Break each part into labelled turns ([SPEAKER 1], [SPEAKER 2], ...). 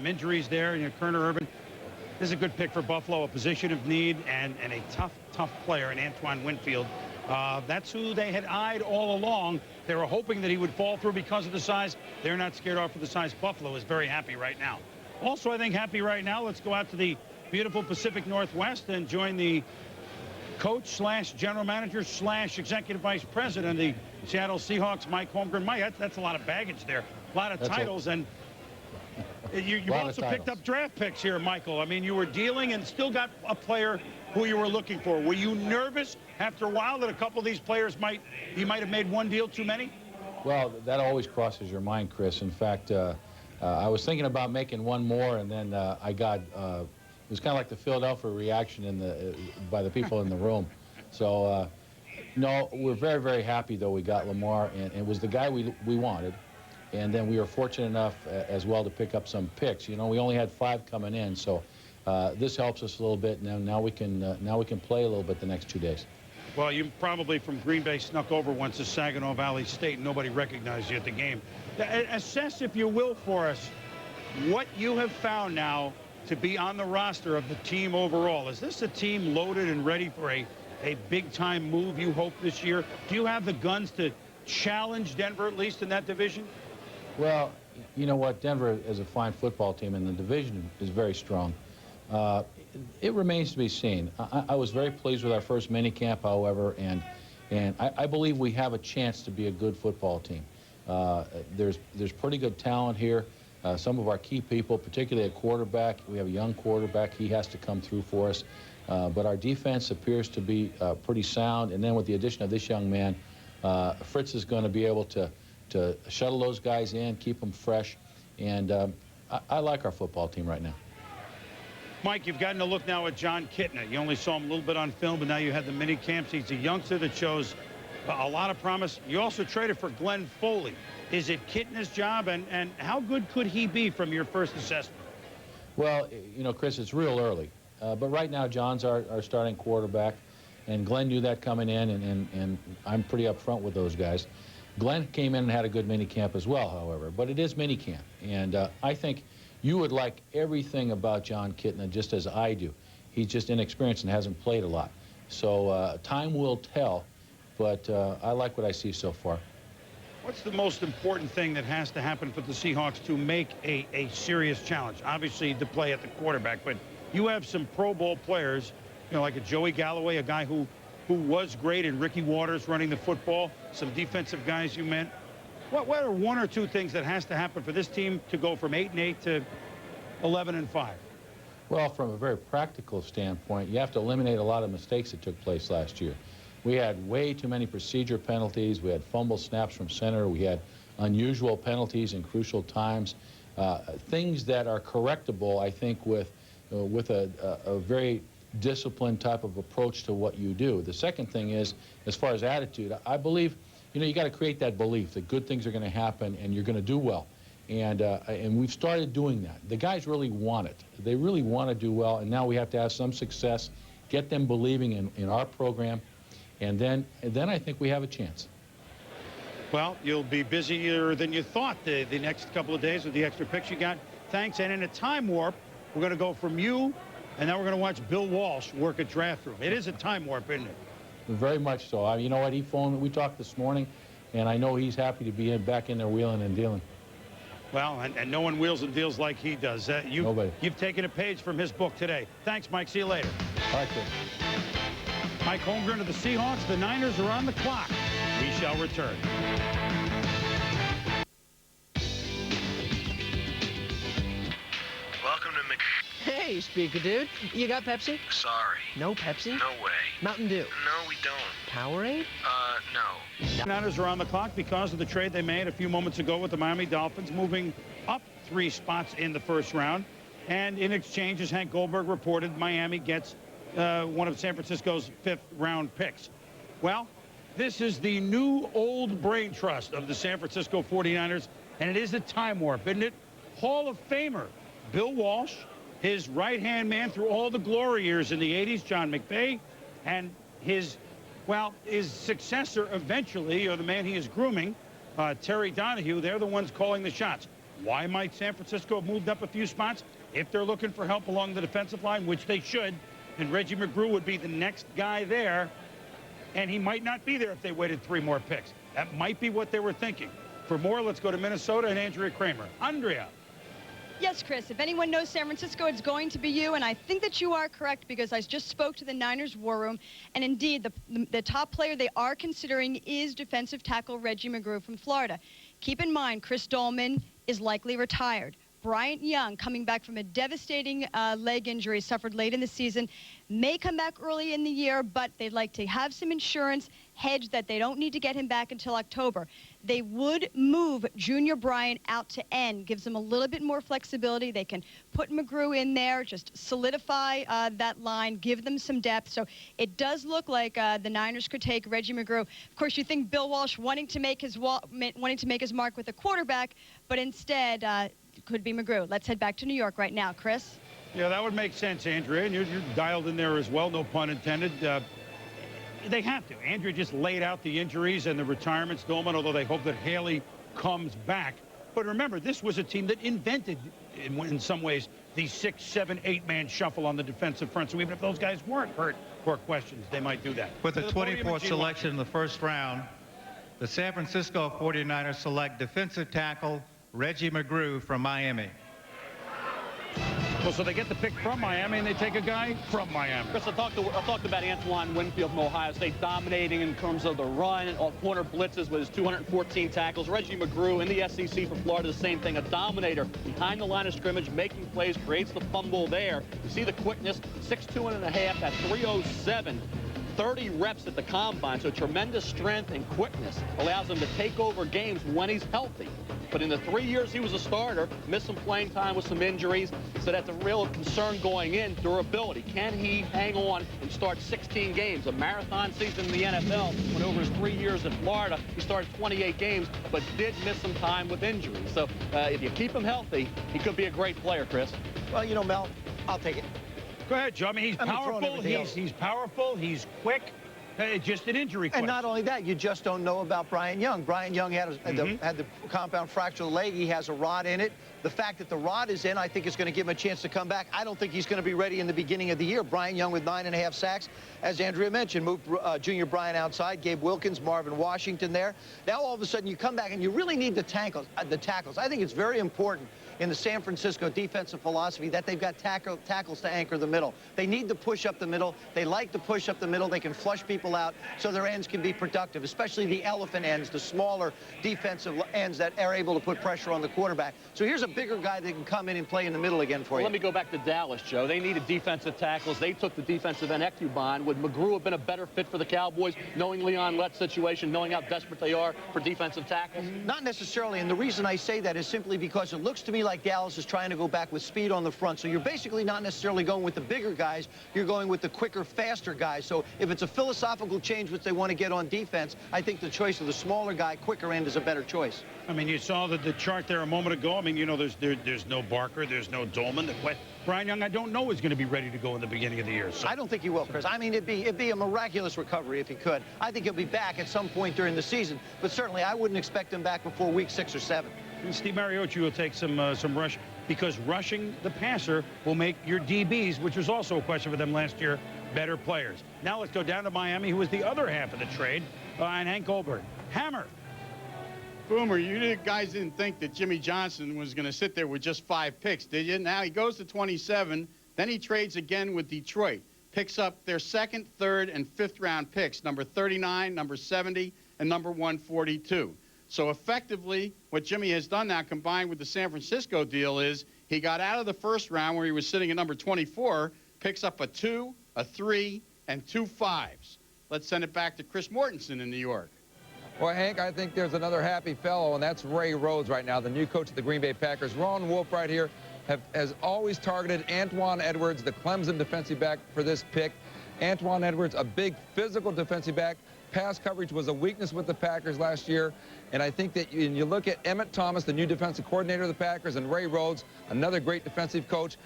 [SPEAKER 1] Injuries there, Kerner Urban. This is a good pick for Buffalo, a position of need, and a tough player in Antoine Winfield. That's who they had eyed all along. They were hoping that he would fall through because of the size. They're not scared off of the size. Buffalo is very happy right now. Also, I think happy right now, let's go out to the beautiful Pacific Northwest and join the coach slash general manager slash executive vice president of the Seattle Seahawks, Mike Holmgren. Mike, that's a lot of baggage there, a lot of titles, and you also picked up draft picks here, Michael. I mean, you were dealing and still got a player who you were looking for. Were you nervous after a while that a couple of these players you might have made one deal too many?
[SPEAKER 2] Well, that always crosses your mind, Chris. In fact, I was thinking about making one more, and then I got it was kind of like the Philadelphia reaction by the people in the room. So, no, we're very, very happy, though, we got Lamar, and it was the guy we wanted. And then we were fortunate enough as well to pick up some picks. You know, we only had 5 coming in, so this helps us a little bit. Now we can play a little bit the next 2 days.
[SPEAKER 1] Well, you probably from Green Bay snuck over once to Saginaw Valley State, and nobody recognized you at the game. Assess, if you will, for us what you have found now to be on the roster of the team overall. Is this a team loaded and ready for a big-time move, you hope, this year? Do you have the guns to challenge Denver, at least in that division?
[SPEAKER 2] Well, you know what? Denver is a fine football team, and the division is very strong. It remains to be seen. I was very pleased with our first mini camp, however, and I believe we have a chance to be a good football team. There's pretty good talent here. Some of our key people, particularly at quarterback, we have a young quarterback. He has to come through for us. But our defense appears to be pretty sound, and then with the addition of this young man, Fritz is going to be able to shuttle those guys in, keep them fresh, and I like our football team right now.
[SPEAKER 1] Mike, you've gotten a look now at Jon Kitna. You only saw him a little bit on film, but now you had the mini camps. He's a youngster that shows a lot of promise. You also traded for Glenn Foley. Is it Kitna's job, and how good could he be from your first assessment?
[SPEAKER 2] Well, you know, Chris, it's real early, but right now John's our starting quarterback, and Glenn knew that coming in, and I'm pretty upfront with those guys. Glenn came in and had a good mini camp as well, however, but it is mini camp, and I think you would like everything about Jon Kitna just as I do. He's just inexperienced and hasn't played a lot. So time will tell, but I like what I see so far.
[SPEAKER 1] What's the most important thing that has to happen for the Seahawks to make a serious challenge? Obviously, to play at the quarterback, but you have some Pro Bowl players, you know, like a Joey Galloway, a guy who was great, and Ricky Waters running the football, some defensive guys you meant. What are 1 or 2 things that has to happen for this team to go from 8-8 to 11-5?
[SPEAKER 2] Well, from a very practical standpoint, you have to eliminate a lot of mistakes that took place last year. We had way too many procedure penalties. We had fumble snaps from center. We had unusual penalties in crucial times. Things that are correctable, I think, with a very disciplined type of approach to what you do. The second thing is, as far as attitude, I believe, you know, you got to create that belief that good things are going to happen and you're going to do well. And we've started doing that. The guys really want it. They really want to do well, and now we have to have some success, get them believing in our program, and then I think we have a chance.
[SPEAKER 1] Well, you'll be busier than you thought the next couple of days with the extra picks you got. Thanks. And in a time warp, we're going to go from you, and then we're going to watch Bill Walsh work at Draft Room. It is a time warp, isn't it?
[SPEAKER 2] Very much so. You know what? He phoned me. We talked this morning, and I know he's happy to be back in there wheeling and dealing.
[SPEAKER 1] Well, and no one wheels and deals like he does.
[SPEAKER 2] Nobody.
[SPEAKER 1] You've taken a page from his book today. Thanks, Mike. See you later.
[SPEAKER 2] All right, Chris.
[SPEAKER 1] Mike Holmgren of the Seahawks. The Niners are on the clock. We shall return.
[SPEAKER 3] Welcome to Mc...
[SPEAKER 4] Hey, speaker dude. You got Pepsi?
[SPEAKER 3] Sorry.
[SPEAKER 4] No Pepsi?
[SPEAKER 3] No way.
[SPEAKER 4] Mountain Dew?
[SPEAKER 3] No, we don't.
[SPEAKER 4] Powerade?
[SPEAKER 3] No.
[SPEAKER 1] The Niners are on the clock because of the trade they made a few moments ago with the Miami Dolphins, moving up 3 spots in the first round. And in exchange, as Hank Goldberg reported, Miami gets one of San Francisco's 5th-round picks. Well, this is the new old brain trust of the San Francisco 49ers, and it is a time warp, isn't it? Hall of Famer Bill Walsh, his right-hand man through all the glory years in the 80s, John McVay, and his successor eventually, or the man he is grooming, Terry Donahue. They're the ones calling the shots. Why might San Francisco have moved up a few spots? If they're looking for help along the defensive line, which they should, and Reggie McGrew would be the next guy there, and he might not be there if they waited 3 more picks. That might be what they were thinking. For more, let's go to Minnesota and Andrea Kramer. Andrea.
[SPEAKER 5] Yes, Chris, if anyone knows San Francisco, it's going to be you, and I think that you are correct because I just spoke to the Niners war room, and indeed, the top player they are considering is defensive tackle Reggie McGrew from Florida. Keep in mind, Chris Dolman is likely retired. Bryant Young, coming back from a devastating leg injury suffered late in the season, may come back early in the year, but they'd like to have some insurance hedge that they don't need to get him back until October. They would move Junior Bryant out to end, gives them a little bit more flexibility. They can put McGrew in there, just solidify that line, give them some depth. So it does look like the Niners could take Reggie McGrew. Of course, you think Bill Walsh wanting to make his mark with a quarterback, but instead could be McGrew. Let's head back to New York right now. Chris?
[SPEAKER 1] Yeah, that would make sense, Andrea, and you're dialed in there as well, no pun intended. They have to. Andrea just laid out the injuries and the retirements, Dolman, although they hope that Haley comes back. But remember, this was a team that invented, in some ways, the 6, 7, 8-man shuffle on the defensive front. So even if those guys weren't hurt for questions, they might do that.
[SPEAKER 6] With the 24th selection in the first round, the San Francisco 49ers select defensive tackle Reggie McGrew from Miami.
[SPEAKER 1] Well, so they get the pick from Miami, and they take a guy from Miami.
[SPEAKER 7] Chris, I talked about Antoine Winfield from Ohio State dominating in terms of the run, all corner blitzes with his 214 tackles. Reggie McGrew in the SEC for Florida, the same thing, a dominator behind the line of scrimmage, making plays, creates the fumble there. You see the quickness, 6'2.5" at 307. 30 reps at the combine, so tremendous strength and quickness allows him to take over games when he's healthy. But in the 3 years he was a starter, missed some playing time with some injuries, so that's a real concern going in. Durability. Can he hang on and start 16 games? A marathon season in the NFL, when over his 3 years in Florida, he started 28 games, but did miss some time with injuries. So if you keep him healthy, he could be a great player, Chris.
[SPEAKER 8] Well, you know, Mel, I'll take it.
[SPEAKER 1] Go ahead, Joe. I mean, he's powerful. He's powerful. He's quick. Just an injury question.
[SPEAKER 8] And not only that, you just don't know about Bryant Young. Bryant Young had the compound fracture of the leg. He has a rod in it. The fact that the rod is in, I think, is going to give him a chance to come back. I don't think he's going to be ready in the beginning of the year. Bryant Young with 9.5 sacks. As Andrea mentioned, moved Junior Bryant outside, Gabe Wilkins, Marvin Washington there. Now, all of a sudden, you come back and you really need the tackles. I think it's very important in the San Francisco defensive philosophy that they've got tackles to anchor the middle. They need to push up the middle. They like to push up the middle. They can flush people out so their ends can be productive, especially the elephant ends, the smaller defensive ends that are able to put pressure on the quarterback. So here's a bigger guy that can come in and play in the middle again for you.
[SPEAKER 7] Let me go back to Dallas, Joe. They needed defensive tackles. They took the defensive end Ecubon. Would McGrew have been a better fit for the Cowboys, knowing Leon Lett's situation, knowing how desperate they are for defensive tackles?
[SPEAKER 8] Not necessarily, and the reason I say that is simply because it looks to me like Dallas is trying to go back with speed on the front. So you're basically not necessarily going with the bigger guys. You're going with the quicker, faster guys. So if it's a philosophical change which they want to get on defense, I think the choice of the smaller guy, quicker end, is a better choice.
[SPEAKER 1] I mean, you saw the chart there a moment ago. I mean, you know, there's no Barker, there's no Dolman. Bryant Young, I don't know, is going to be ready to go in the beginning of the year. So.
[SPEAKER 8] I don't think he will, Chris. I mean, it'd be a miraculous recovery if he could. I think he'll be back at some point during the season, but certainly I wouldn't expect him back before week 6 or 7.
[SPEAKER 1] And Steve Mariucci will take some rush, because rushing the passer will make your DBs, which was also a question for them last year, better players. Now let's go down to Miami, who was the other half of the trade, and Hank Goldberg. Hammer.
[SPEAKER 9] Boomer, you guys didn't think that Jimmy Johnson was going to sit there with just 5 picks, did you? Now he goes to 27, then he trades again with Detroit, picks up their 2nd, 3rd, and 5th round picks, number 39, number 70, and number 142. So effectively, what Jimmy has done now, combined with the San Francisco deal, is he got out of the 1st round where he was sitting at number 24, picks up a 2, a 3, and 2 5s. Let's send it back to Chris Mortensen in New York.
[SPEAKER 10] Well, Hank, I think there's another happy fellow, and that's Ray Rhodes right now, the new coach of the Green Bay Packers. Ron Wolf right here has always targeted Antoine Edwards, the Clemson defensive back, for this pick. Antoine Edwards, a big physical defensive back. Pass coverage was a weakness with the Packers last year. And I think that you look at Emmett Thomas, the new defensive coordinator of the Packers, and Ray Rhodes, another great defensive coach.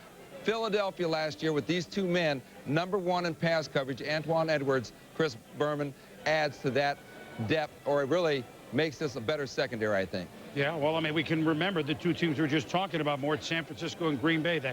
[SPEAKER 10] Philadelphia last year with these two men, #1 in pass coverage, Antoine Edwards, Chris Berman, adds to that depth, or it really makes this a better secondary, I think.
[SPEAKER 1] Yeah, well, I mean, we can remember the two teams we were just talking about, Mort, San Francisco and Green Bay. That